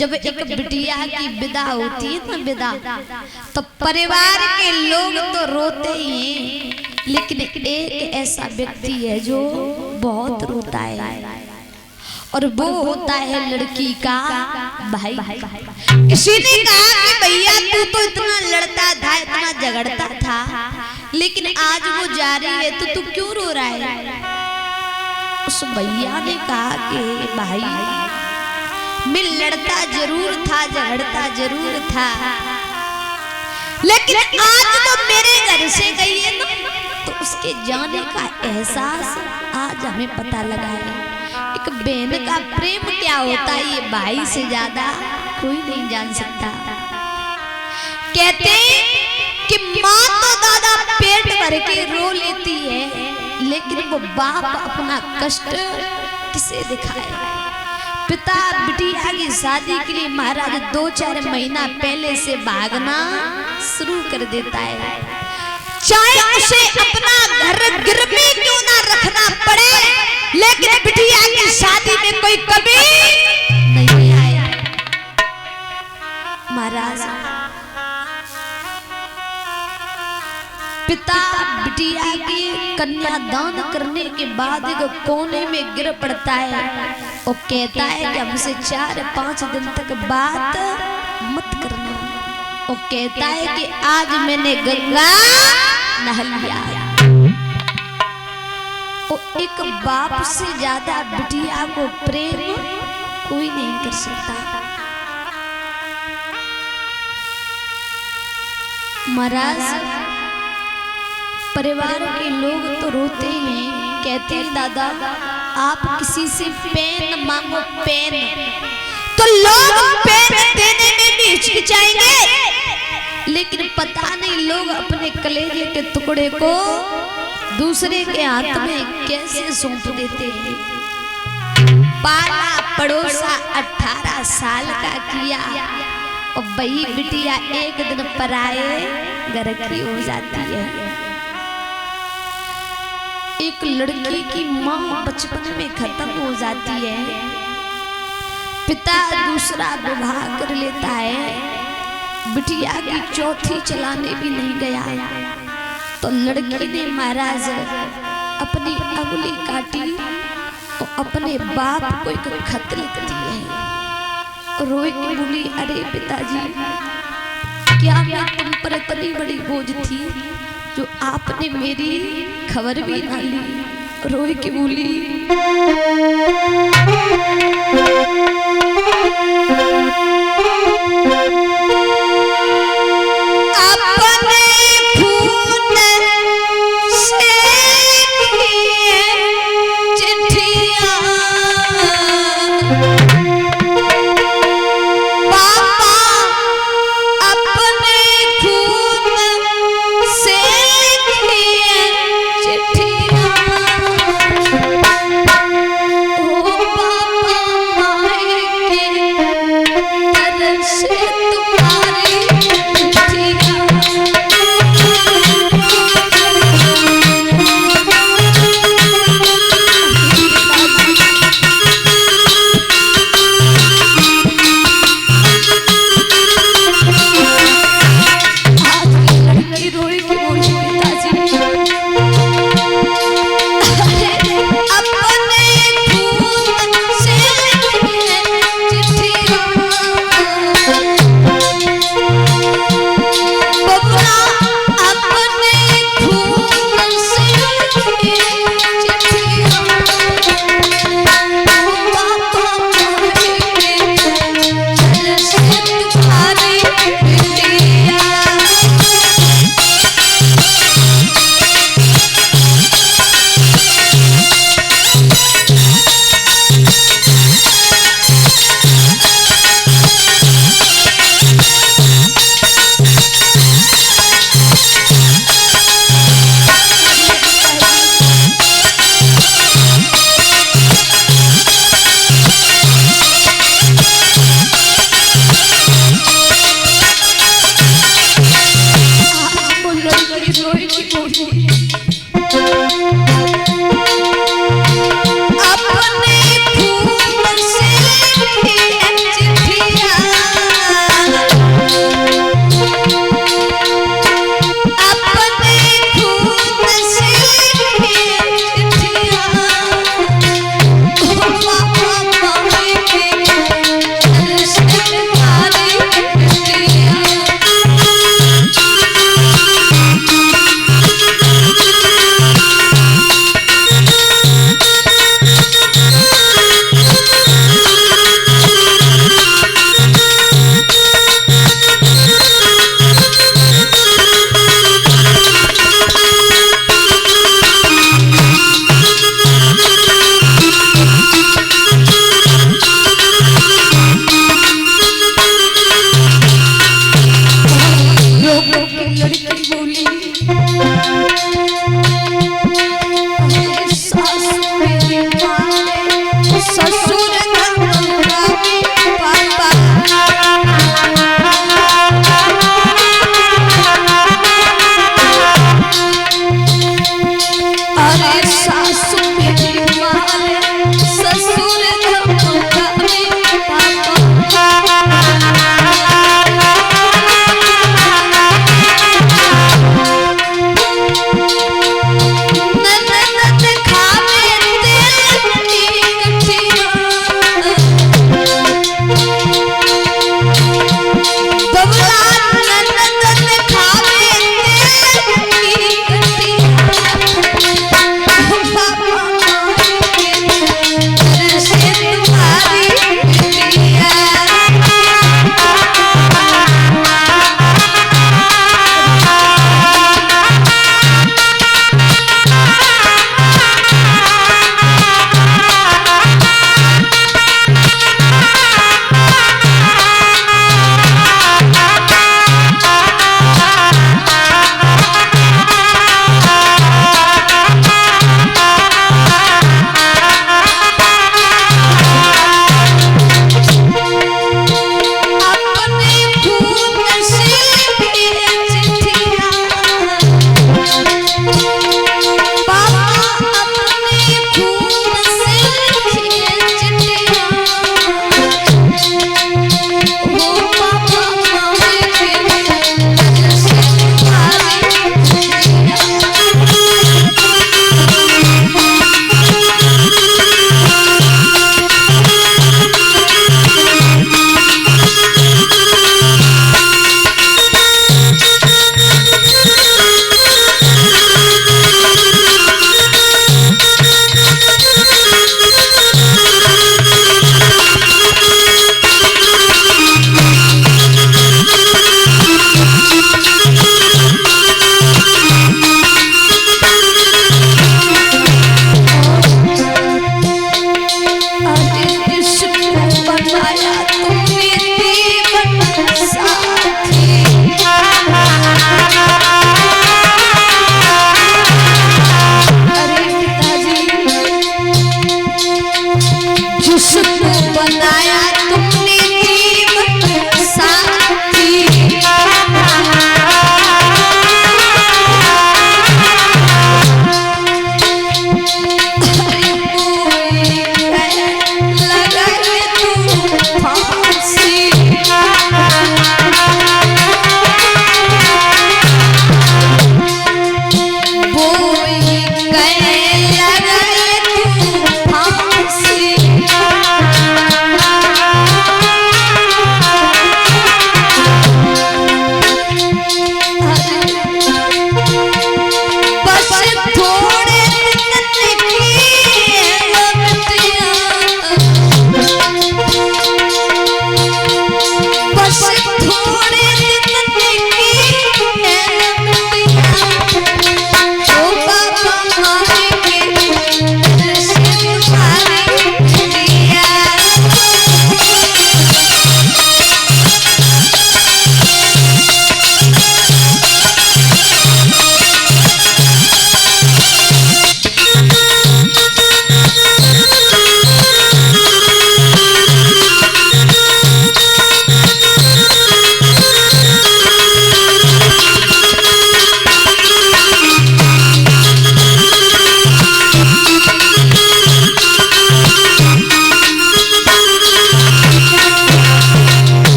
जब एक बिटिया की विदा होती है ना, विदा, तो परिवार के लोग तो रोते ही हैं, लेकिन एक ऐसा व्यक्ति है जो बहुत रोता है, और वो होता है लड़की का भाई। किसी ने कहा कि भैया तू तो इतना लड़ता था, इतना झगड़ता था, लेकिन आज वो जा रही है तो तू क्यों रो रहा है? उस भैया ने कहा कि भाई मैं लड़ता जरूर था, झगड़ता जरूर था, लेकिन आज तो मेरे घर से गई है ना, तो उसके जाने का एहसास आज हमें पता लगा है। एक बहन का प्रेम क्या होता है ये भाई से ज्यादा कोई नहीं जान सकता। कहते कि माँ तो दादा पेट भर के रो लेती है, लेकिन वो बाप अपना कष्ट किसे दिखाए? पिता बिटिया की शादी के लिए महाराज 2-4 महीना पहले से भागना शुरू कर देता है, चाहे उसे अपना घर गिरवी क्यों ना रखना पड़े, लेकिन बिटिया की शादी में कोई कभी नहीं आया। महाराज पिता बिटिया की कन्यादान करने के बाद एक कोने में गिर पड़ता है और कहता है कि हमसे 4-5 दिन तक बात मत करना, और कहता है कि आज मैंने गंगा नहा लिया। और एक बाप से ज्यादा बिटिया को प्रेम कोई नहीं कर सकता। महाराज परिवार के लोग तो रोते हैं, कहते हैं दादा आप किसी से पेन मांगो, पेन, तो लोग पेन देने में भी हिचकिचाएंगे, लेकिन पता नहीं लोग अपने कलेजे के टुकड़े को दूसरे के हाथ में कैसे सौंप देते हैं। पाला पड़ोसा 18 साल का किया, और वही बिटिया एक दिन पराए घर की हो जाती है। एक लड़की की माँ बचपन में खत्म हो जाती है, पिता दूसरा विवाह कर लेता है, बिटिया की चौथी चलाने भी नहीं गया, तो लड़की ने महाराज अपनी अंगुली काटी और अपने बाप को एक खत लिखती है, रोए के बोली अरे पिताजी क्या मैं तुम पर इतनी बड़ी बोझ थी जो आपने मेरी खबर भी ना ली। रोए की बोली